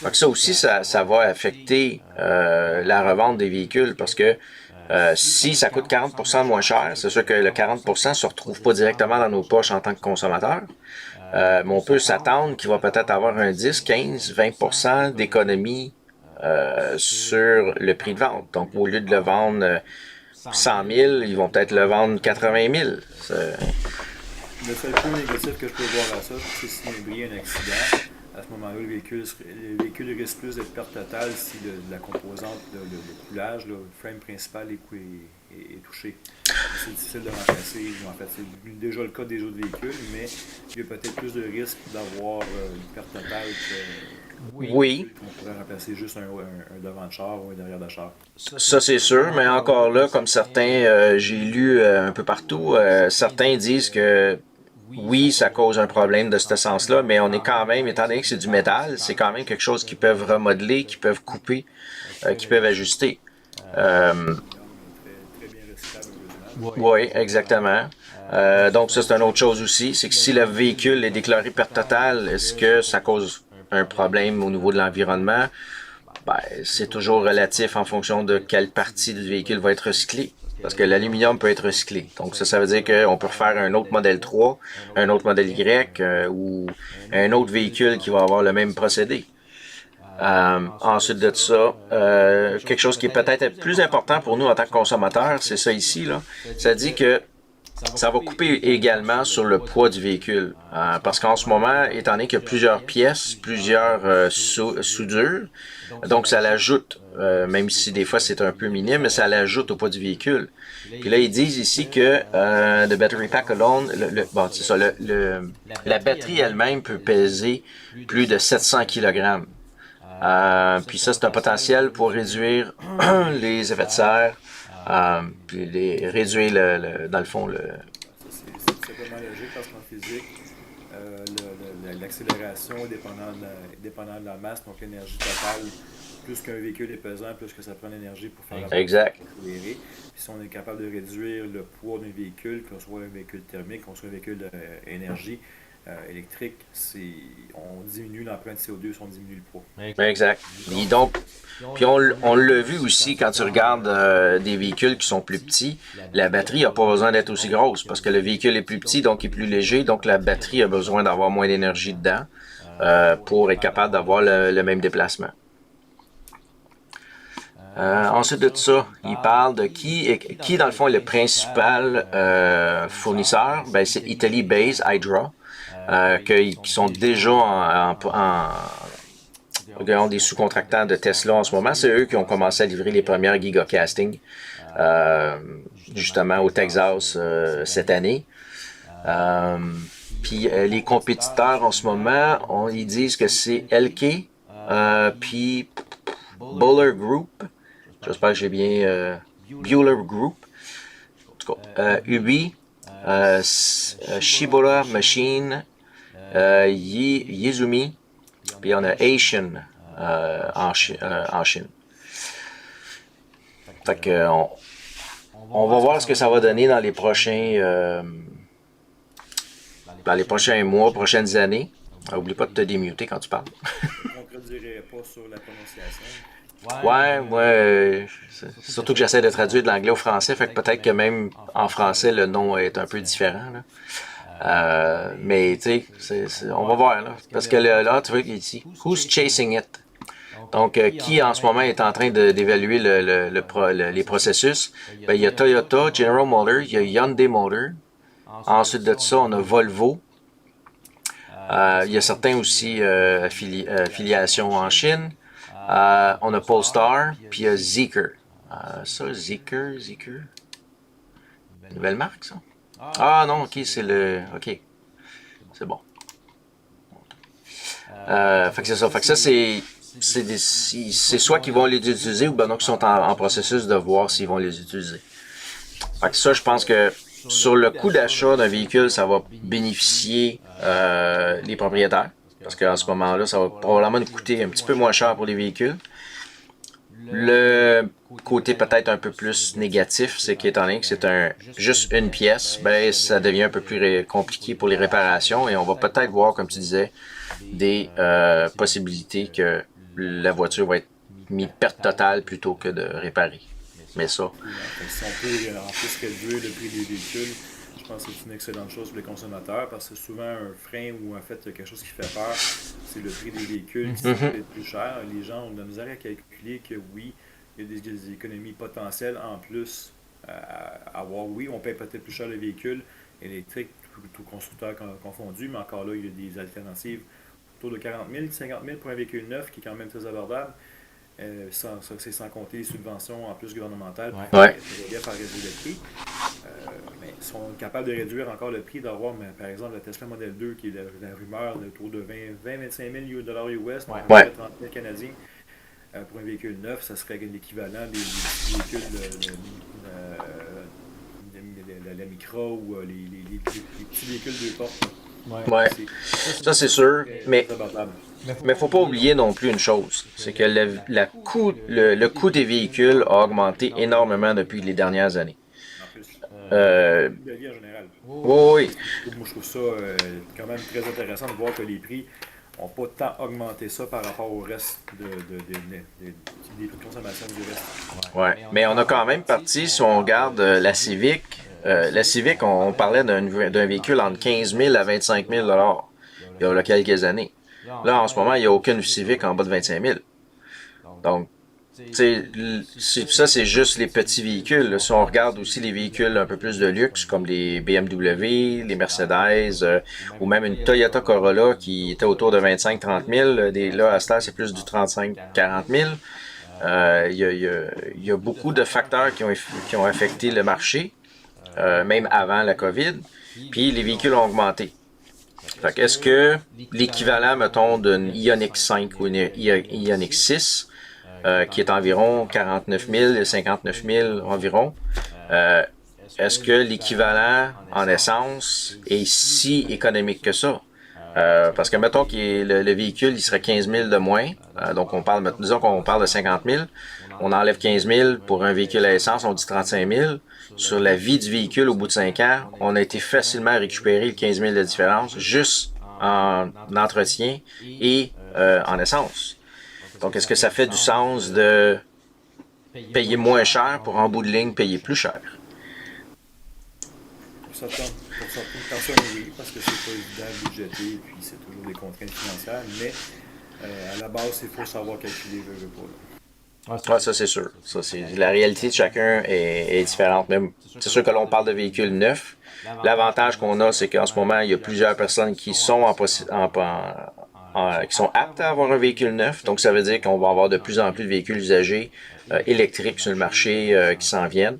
Donc ça aussi, ça va affecter la revente des véhicules parce que si ça coûte 40% moins cher, c'est sûr que le 40% ne se retrouve pas directement dans nos poches en tant que consommateur. Mais on peut s'attendre qu'il va peut-être avoir un 10, 15, 20% d'économie sur le prix de vente. Donc au lieu de le vendre 100 000, ils vont peut-être le vendre 80 000. Le seul point négatif que je peux voir à ça, c'est s'il y a un accident. À ce moment-là, le véhicule risque plus d'être perte totale si la composante, le coulage, le frame principal est touché. C'est difficile de remplacer. En fait, c'est déjà le cas des autres véhicules, mais il y a peut-être plus de risque d'avoir une perte totale oui. On pourrait remplacer juste un devant de char ou un derrière de char. Ça, c'est sûr, mais encore là, comme certains, j'ai lu un peu partout, certains disent que oui, ça cause un problème de ce sens-là, mais on est quand même, étant donné que c'est du métal, c'est quand même quelque chose qu'ils peuvent remodeler, qu'ils peuvent couper, qu'ils peuvent ajuster. Oui, exactement. Donc ça, c'est une autre chose aussi, c'est que si le véhicule est déclaré perte totale, est-ce que ça cause un problème au niveau de l'environnement? Ben, c'est toujours relatif en fonction de quelle partie du véhicule va être recyclée. Parce que l'aluminium peut être recyclé. Donc ça veut dire qu'on peut refaire un autre modèle 3, un autre modèle Y ou un autre véhicule qui va avoir le même procédé. Ensuite de ça, quelque chose qui est peut-être plus important pour nous en tant que consommateurs, c'est ça ici, là. Ça dit que ça va couper également sur le poids du véhicule. Parce qu'en ce moment, étant donné qu'il y a plusieurs pièces, plusieurs soudures, donc ça l'ajoute, même si des fois c'est un peu minime, mais ça l'ajoute au poids du véhicule. Puis là, ils disent ici que the battery pack alone, bon, c'est ça, la batterie elle-même peut peser plus de 700 kg. Puis ça, c'est un potentiel pour réduire les effets de serre, puis réduire, dans le fond, C'est simplement logique parce qu'en physique, l'accélération est dépendant de la masse, donc l'énergie totale. Plus qu'un véhicule est pesant, plus que ça prend d'énergie pour faire la exact. Puis si on est capable de réduire le poids d'un véhicule, qu'on soit un véhicule thermique, qu'on soit un véhicule d'énergie électrique, on diminue l'empreinte CO2 si on diminue le poids. Exact. Et donc, puis on l'a vu aussi quand tu regardes des véhicules qui sont plus petits, la batterie n'a pas besoin d'être aussi grosse parce que le véhicule est plus petit, donc il est plus léger, donc la batterie a besoin d'avoir moins d'énergie dedans pour être capable d'avoir le même déplacement. Ensuite de ça, il parle de qui dans le fond est le principal fournisseur. Ben, c'est Italy Base Hydra, qui sont déjà ont des sous-contractants de Tesla en ce moment. C'est eux qui ont commencé à livrer les premières gigacasting, justement au Texas cette année. Puis les compétiteurs en ce moment, ils disent que c'est LK, puis Bowler Group. J'espère que j'ai bien Bueller Group. En tout cas, Ubi, Shibora Machine, Yizumi, puis on a Asian en Chine. Fait que on va voir ce que ça va donner dans les prochains mois, prochaines années. Oublie pas de te démuter quand tu parles. On ne dirait pas sur la prononciation. Ouais, surtout que j'essaie de traduire de l'anglais au français, fait que peut-être que même en français, le nom est un peu différent. Là. Mais tu sais, on va voir, là. Parce que là, tu vois ici, who's chasing it? Donc, qui en ce moment est en train d'évaluer les processus? Ben, il y a Toyota, General Motors, il y a Hyundai Motor. Ensuite de ça, on a Volvo. Il y a certains aussi affiliations en Chine. On a Polestar, puis il y a Zeekr. Zeekr. Nouvelle marque, ça? Ah non, ok, c'est le... Ok. C'est bon. Fait que c'est ça. Fait que ça, c'est soit qu'ils vont les utiliser ou ben non, qu'ils sont en processus de voir s'ils vont les utiliser. Fait que ça, je pense que sur le coût d'achat d'un véhicule, ça va bénéficier les propriétaires. Parce qu'en ce moment-là, ça va probablement nous coûter un petit peu moins cher pour les véhicules. Le côté peut-être un peu plus négatif, c'est qu'étant donné que c'est juste une pièce, ben ça devient un peu plus compliqué pour les réparations et on va peut-être voir, comme tu disais, des possibilités que la voiture va être mise perte totale plutôt que de réparer. Mais ça... Si on peut en plus réduire le prix des véhicules, je pense que c'est une excellente chose pour les consommateurs parce que souvent un frein ou en fait quelque chose qui fait peur, c'est le prix des véhicules qui est plus cher. Les gens ont de la misère à calculer que oui, il y a des économies potentielles en plus à avoir. Oui, on paye peut-être plus cher le véhicule électrique, tout constructeur confondu, mais encore là, il y a des alternatives autour de 40 000, 50 000 pour un véhicule neuf qui est quand même très abordable. C'est sans compter les subventions en plus gouvernementales pour aider à réduire le prix. Mais ils sont capables de réduire encore le prix d'avoir, par exemple, la Tesla Model 2 qui est la rumeur autour de 20-25 000 $ US, donc 30 000 canadiens. Pour un véhicule neuf, ça serait l'équivalent des véhicules de la Micra ou les petits véhicules de portes. Ouais, ça c'est sûr, mais il ne faut pas oublier non plus une chose, c'est que le coût des véhicules a augmenté énormément depuis les dernières années. La vie en général. Oui. Moi, je trouve ça quand même très intéressant de voir que les prix n'ont pas tant augmenté ça par rapport au reste des prix de consommation du reste. Ouais, mais on a quand même parti, si on regarde la Civic, on parlait d'un véhicule entre 15 000 à 25 000 $ il y a quelques années. Là, en ce moment, il n'y a aucune Civic en bas de 25 000. Donc, ça, c'est juste les petits véhicules. Là. Si on regarde aussi les véhicules un peu plus de luxe, comme les BMW, les Mercedes, ou même une Toyota Corolla qui était autour de 25-30 000, là, à ce temps, c'est plus du 35-40 000. Il y a beaucoup de facteurs qui ont affecté le marché, même avant la COVID, puis les véhicules ont augmenté. Fait que est-ce que l'équivalent, mettons, d'une Ioniq 5 ou une Ioniq 6, qui est environ 49 000, 59 000 environ, est-ce que l'équivalent en essence est si économique que ça? Parce que mettons que le véhicule il serait 15 000 de moins, donc disons qu'on parle de 50 000, on enlève 15 000 pour un véhicule à essence, on dit 35 000. Sur la vie du véhicule au bout de 5 ans, on a été facilement à récupérer le 15 000 de différence juste en entretien et en essence. Donc, est-ce que ça fait du sens de payer moins cher pour en bout de ligne payer plus cher? Pour certaines personnes, oui, parce que c'est pas évident de budgéter et puis c'est toujours des contraintes financières, mais à la base, il faut savoir calculer, je veux pas. Ouais, ça c'est sûr. Ça, la réalité de chacun est différente. Même, c'est sûr que l'on parle de véhicules neufs. L'avantage qu'on a, c'est qu'en ce moment, il y a plusieurs personnes qui sont qui sont aptes à avoir un véhicule neuf. Donc, ça veut dire qu'on va avoir de plus en plus de véhicules usagés électriques sur le marché qui s'en viennent.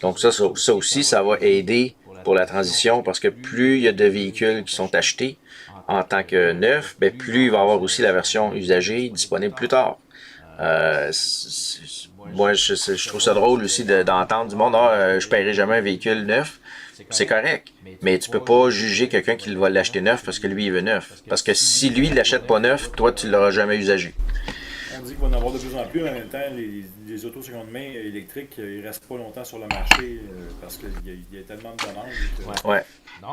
Donc, ça aussi, ça va aider pour la transition parce que plus il y a de véhicules qui sont achetés en tant que neufs, ben, plus il va y avoir aussi la version usagée disponible plus tard. Moi, je trouve ça drôle aussi d'entendre du monde, je paierai jamais un véhicule neuf. C'est correct, mais tu peux pas juger quelqu'un qui va l'acheter neuf parce que lui, il veut neuf. Parce que si lui, il l'achète pas neuf, toi, tu l'auras jamais usagé. On dit qu'il va en avoir de plus en plus, mais en même temps, les autos seconde main électriques, ils restent pas longtemps sur le marché parce qu'il y a tellement de demandes. Ouais.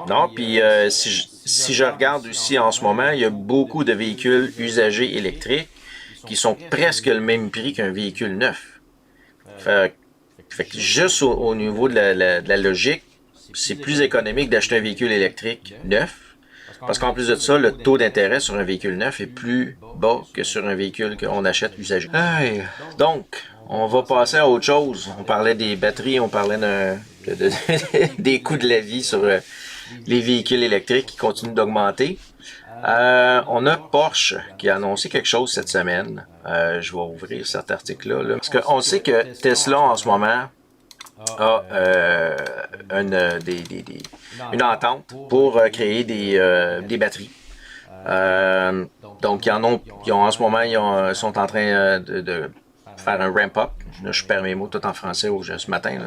Non, puis si je regarde aussi en ce moment, il y a beaucoup de véhicules usagés électriques qui sont presque le même prix qu'un véhicule neuf. Fait que juste au niveau de la logique, c'est plus économique d'acheter un véhicule électrique neuf. Parce qu'en plus de ça, le taux d'intérêt sur un véhicule neuf est plus bas que sur un véhicule qu'on achète usagé. Donc, on va passer à autre chose. On parlait des batteries, on parlait des coûts de la vie sur les véhicules électriques qui continuent d'augmenter. On a Porsche qui a annoncé quelque chose cette semaine. Je vais ouvrir cet article-là. Parce qu'on sait que Tesla, en ce moment, a une entente pour créer des batteries. Donc, en ce moment, ils sont en train de faire un ramp-up. Là, je perds mes mots tout en français ce matin. Là.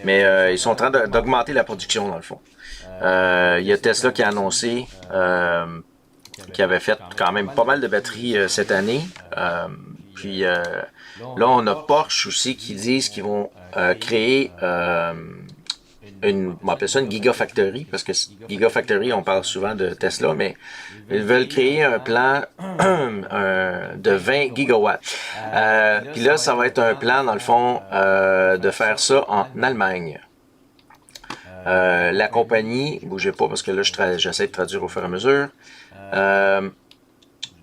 Mais ils sont en train d'augmenter la production, dans le fond. Il y a Tesla qui a annoncé qui avait fait quand même pas mal de batteries cette année. Puis là, on a Porsche aussi qui disent qu'ils vont créer on appelle ça une Gigafactory, parce que Gigafactory, on parle souvent de Tesla, mais ils veulent créer un plan de 20 gigawatts. Puis là, ça va être un plan, dans le fond, de faire ça en Allemagne. La compagnie, bougez pas parce que là, j'essaie de traduire au fur et à mesure.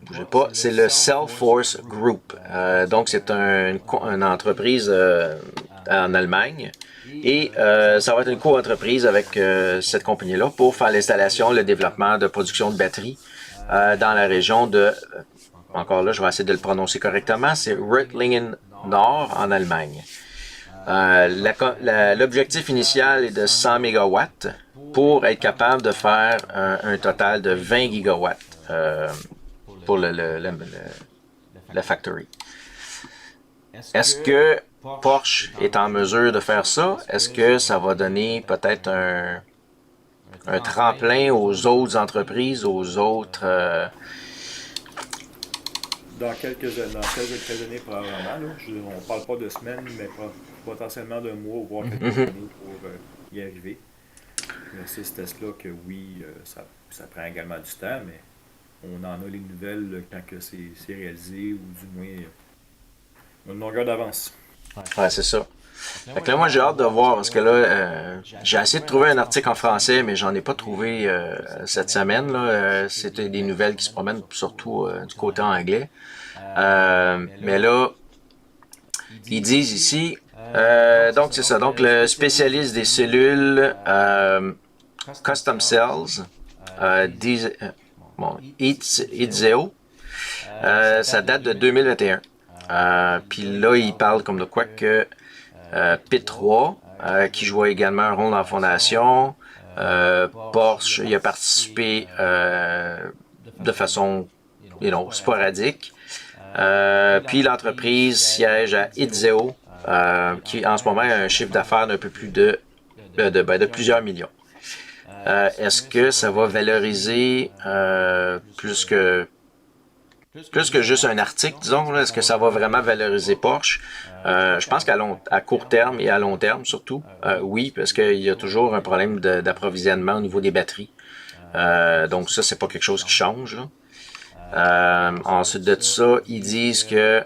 Bougez pas, c'est le Cellforce Group. Donc, c'est une entreprise en Allemagne. Et ça va être une co-entreprise avec cette compagnie-là pour faire l'installation, le développement de production de batteries dans la région de, encore là, je vais essayer de le prononcer correctement, c'est Reutlingen Nord en Allemagne. L'objectif initial est de 100 MW pour être capable de faire un total de 20 gigawatts pour la factory. Est-ce que Porsche est en mesure de faire ça? Est-ce que ça va donner peut-être un tremplin aux autres entreprises, aux autres... Dans quelques années, probablement. On ne parle pas de semaines, mais potentiellement de mois, voire quelques années pour y arriver. C'est Tesla que oui, ça prend également du temps, mais on en a les nouvelles quand que c'est réalisé, ou du moins une longueur d'avance. Ouais, c'est ça. Fait que là, moi, j'ai hâte de voir, parce que là, j'ai essayé de trouver un article en français, mais j'en ai pas trouvé cette semaine. C'était des nouvelles qui se promènent surtout du côté anglais. Mais là, ils disent ici, donc c'est ça, donc le spécialiste des cellules custom cells, IDZEO, ça date de 2021. Puis là, il parle comme de quoi que P3, qui jouait également un rôle dans la fondation, Porsche, il a participé de façon sporadique. Puis l'entreprise siège à IDZEO, qui en ce moment a un chiffre d'affaires d'un peu plus de plusieurs millions. Est-ce que ça va valoriser plus que juste un article, disons, là? Est-ce que ça va vraiment valoriser Porsche? Je pense qu'à court terme et à long terme surtout, oui, parce qu'il y a toujours un problème d'approvisionnement au niveau des batteries. Donc ça, c'est pas quelque chose qui change, là. Ensuite de ça, ils disent que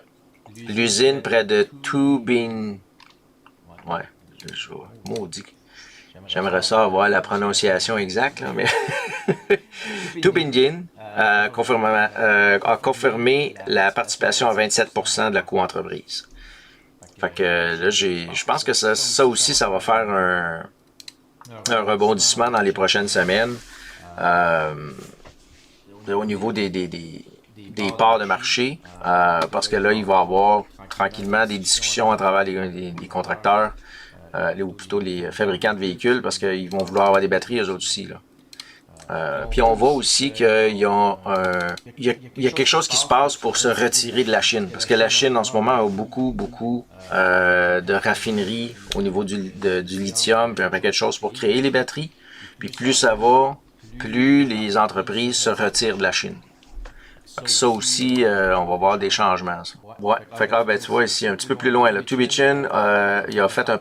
l'usine près de Tübingen, maudit. J'aimerais ça avoir la prononciation exacte, là, mais Tübingen a confirmé la participation à 27% de la co-entreprise. Fait que là, je pense que ça aussi, ça va faire un rebondissement dans les prochaines semaines au niveau des parts de marché, parce que là, il va y avoir tranquillement des discussions à travers les contracteurs, ou plutôt les fabricants de véhicules, parce qu'ils vont vouloir avoir des batteries, eux autres aussi, là. Puis on voit aussi qu'il y a quelque chose qui se passe pour se retirer de la Chine, parce que la Chine en ce moment a beaucoup de raffineries au niveau du lithium, puis un paquet de choses pour créer les batteries. Puis plus ça va, plus les entreprises se retirent de la Chine. Ça aussi, on va voir des changements. Ça. Ouais, fait que tu vois ici un petit peu plus loin, là, Tübingen, il a fait un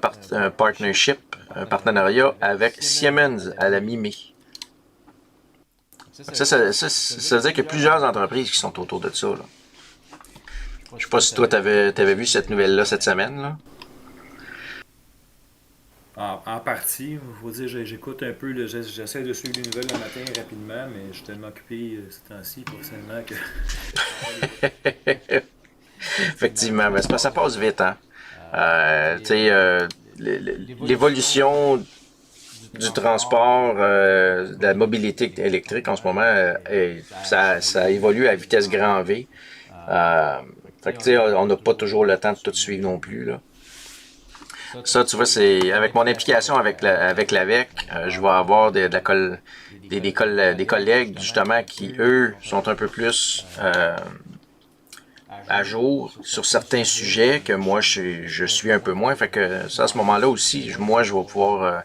partnership, un partenariat avec Siemens à la mi-mai. Ça veut dire qu'il y a plusieurs entreprises qui sont autour de ça, là. Je sais pas si toi, t'avais vu cette nouvelle-là cette semaine, là. En partie, il faut dire, j'écoute un peu, j'essaie de suivre les nouvelles le matin rapidement, mais je suis tellement occupé ces temps-ci, personnellement, que... Effectivement, mais ça passe vite, hein. L'évolution du transport, de la mobilité électrique en ce moment, ça évolue à vitesse grand V. Fait que, tu sais, on n'a pas toujours le temps de tout suivre non plus, là. Ça, tu vois, c'est avec mon implication avec l'AVEC, je vais avoir des collègues, justement, qui, eux, sont un peu plus à jour sur certains sujets que moi, je suis un peu moins. Fait que ça, à ce moment-là aussi, moi, je vais pouvoir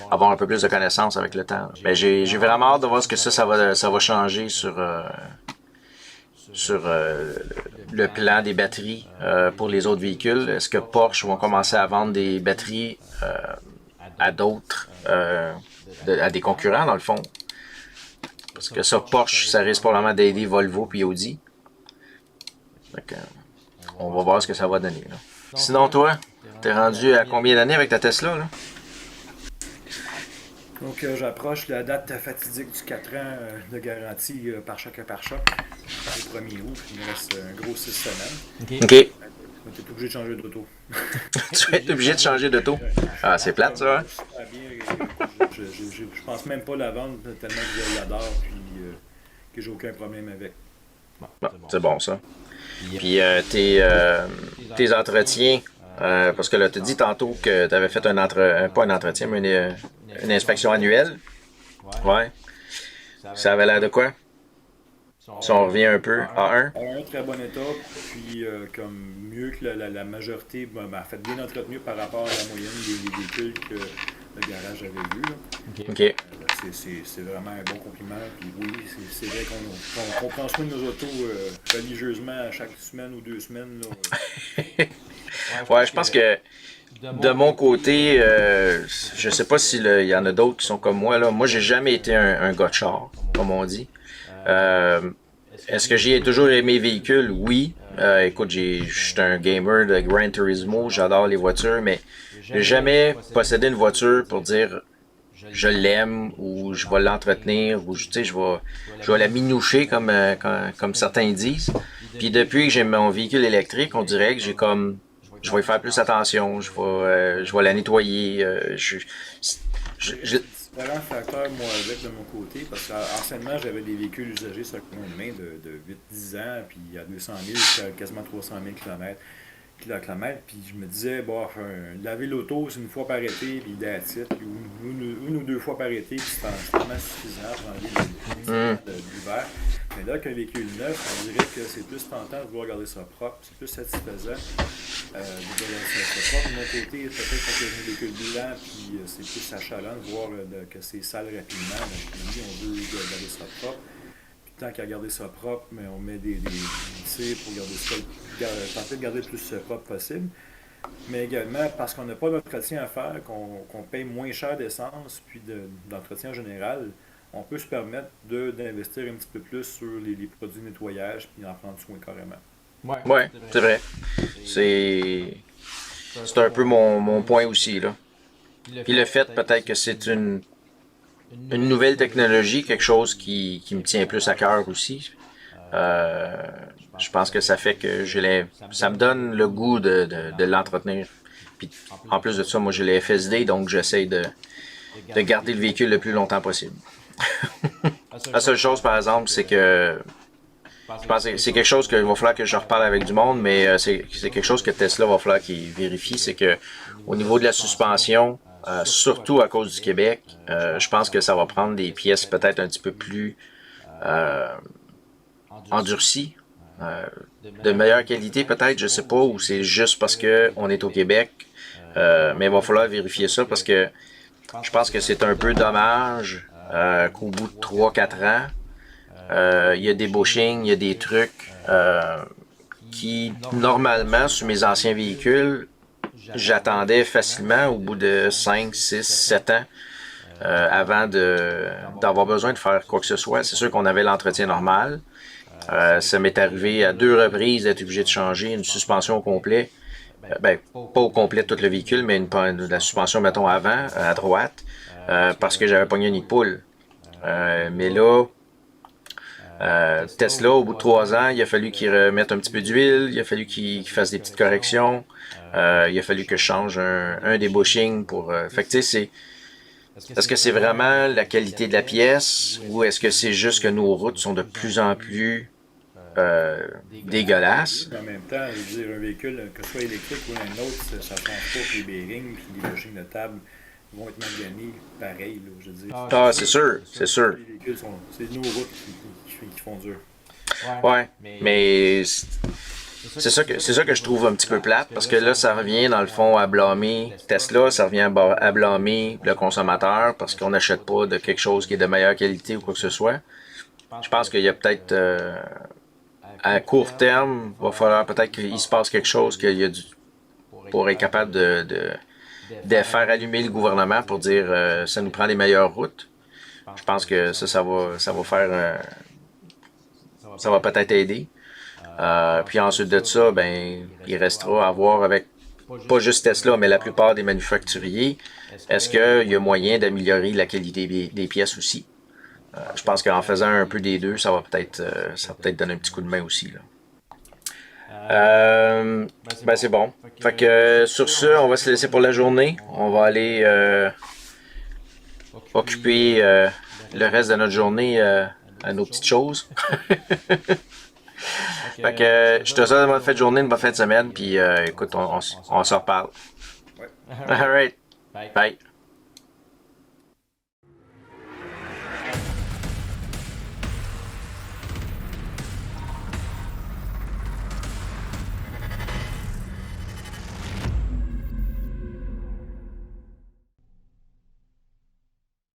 avoir un peu plus de connaissances avec le temps. Mais j'ai vraiment hâte de voir ce que ça va changer sur le plan des batteries pour les autres véhicules. Est-ce que Porsche vont commencer à vendre des batteries à d'autres, à des concurrents dans le fond? Parce que ça, Porsche, ça risque probablement d'aider Volvo puis Audi. Donc, on va voir ce que ça va donner, là. Sinon, toi, t'es rendu à combien d'années avec ta Tesla, là? Donc, j'approche la date fatidique du 4 ans de garantie par choc. Le 1er août, il me reste un gros 6 semaines. OK. Tu es obligé de changer d'auto. Tu vas être obligé de changer d'auto. Ah, c'est plate, ça, hein? Je pense même pas la vendre tellement que je l'adore puis que j'ai aucun problème avec. Bon, c'est bon, ça. Puis, tes entretiens, parce que là, tu as dit tantôt que tu avais fait pas un entretien, mais une inspection annuelle. Ouais. Ça avait l'air de quoi? Si on revient un peu à un. Un très bon état, puis comme mieux que la majorité, en fait bien entretenu par rapport à la moyenne des véhicules que le garage avait vu. Là. OK. C'est vraiment un bon compliment. Puis oui, c'est vrai qu'on prend soin de nos autos religieusement à chaque semaine ou 2 semaines. Là. Ouais, je pense que de mon côté, je sais pas s'il y en a d'autres qui sont comme moi. Là. Moi, j'ai jamais été un gars de char, comme on dit. Est-ce que j'ai toujours aimé les véhicules? Oui. Écoute, je suis un gamer de Gran Turismo, j'adore les voitures, mais j'ai jamais possédé une voiture pour dire je l'aime ou je vais l'entretenir ou je vais la minoucher comme certains disent. Puis depuis que j'ai mon véhicule électrique, on dirait que j'ai comme, je vais y faire plus attention, je vais la nettoyer, je- Différents facteurs, moi, avec de mon côté, parce qu'anciennement, j'avais des véhicules usagés sur le de main de 8-10 ans, puis à 200 000, jusqu'à quasiment 300 000 kilomètres, puis je me disais, bon, enfin, laver l'auto, c'est une fois par été, puis that's it, puis une ou deux fois par été, puis c'est vraiment suffisant pour enlever les de l'hiver. Mais là, qu'un véhicule neuf, on dirait que c'est plus tentant de vouloir garder ça propre, c'est plus satisfaisant de garder ça propre. De mon côté, peut-être quand j'ai un véhicule blanc, puis c'est plus achalant de voir que c'est sale rapidement. Donc, oui, on veut garder ça propre. Puis tant qu'à garder ça propre, mais on met des cires pour garder ça, tenter de garder le plus propre possible. Mais également parce qu'on n'a pas d'entretien à faire, qu'on paye moins cher d'essence, puis d'entretien général, on peut se permettre d'investir un petit peu plus sur les produits de nettoyage, puis en prendre soin carrément. Ouais, c'est vrai. C'est, c'est un peu mon point aussi, là. Puis le fait peut-être que c'est une nouvelle technologie, quelque chose qui me tient plus à cœur aussi. Je pense que ça fait que ça me donne le goût de l'entretenir. Puis en plus de ça, moi j'ai les FSD, donc j'essaie de garder le véhicule le plus longtemps possible. La seule chose, par exemple, c'est que je pense que c'est quelque chose qu'il va falloir que je reparle avec du monde, mais c'est quelque chose que Tesla va falloir qu'il vérifie, c'est que au niveau de la suspension, surtout à cause du Québec, je pense que ça va prendre des pièces peut-être un petit peu plus endurcies, de meilleure qualité peut-être, je sais pas, ou c'est juste parce que on est au Québec, mais il va falloir vérifier ça parce que je pense que c'est un peu dommage qu'au bout de 3-4 ans, il y a des bushings, il y a des trucs qui, normalement, sur mes anciens véhicules, j'attendais facilement au bout de 5, 6, 7 ans avant d'avoir besoin de faire quoi que ce soit. C'est sûr qu'on avait l'entretien normal. Ça m'est arrivé à 2 reprises d'être obligé de changer une suspension au complet. Ben, pas au complet tout le véhicule, mais la suspension, mettons, avant, à droite, parce que j'avais pogné un nid de poule. Mais là, Tesla, au bout de 3 ans, il a fallu qu'il remette un petit peu d'huile, il a fallu qu'il fasse des petites corrections, il a fallu que je change un des bushings pour... fait que tu sais, est-ce que c'est vraiment la qualité de la pièce ou est-ce que c'est juste que nos routes sont de plus en plus dégueulasses? Mais en même temps, je veux dire, un véhicule, que ce soit électrique ou un autre, ça ne change pas que les bearings et les bushings de table vont être maganés pareil. Là, je veux dire. Ah, c'est sûr, c'est sûr. Les véhicules c'est nos routes qui font dur. Ouais, mais c'est ça que je trouve un petit peu plate, parce que là, ça revient dans le fond à blâmer Tesla, ça revient à blâmer le consommateur, parce qu'on n'achète pas de quelque chose qui est de meilleure qualité ou quoi que ce soit. Je pense qu'il y a peut-être, à court terme, il va falloir peut-être qu'il se passe quelque chose, qu'il y a pour être capable de faire allumer le gouvernement pour dire ça nous prend les meilleures routes. Je pense que ça va faire, ça va peut-être aider. Puis ensuite de ça, ben, il restera à voir avec pas juste Tesla, mais la plupart des manufacturiers. Est-ce qu'il y a moyen d'améliorer la qualité des pièces aussi? Je pense qu'en faisant un peu des deux, ça va peut-être donner un petit coup de main aussi, là. Ben c'est bon. Fait que sur ce, on va se laisser pour la journée. On va aller occuper le reste de notre journée à nos petites choses. Fait que je te souhaite une bonne fin de journée, une bonne fin de semaine, puis écoute, on se reparle. Ouais. Alright. Bye.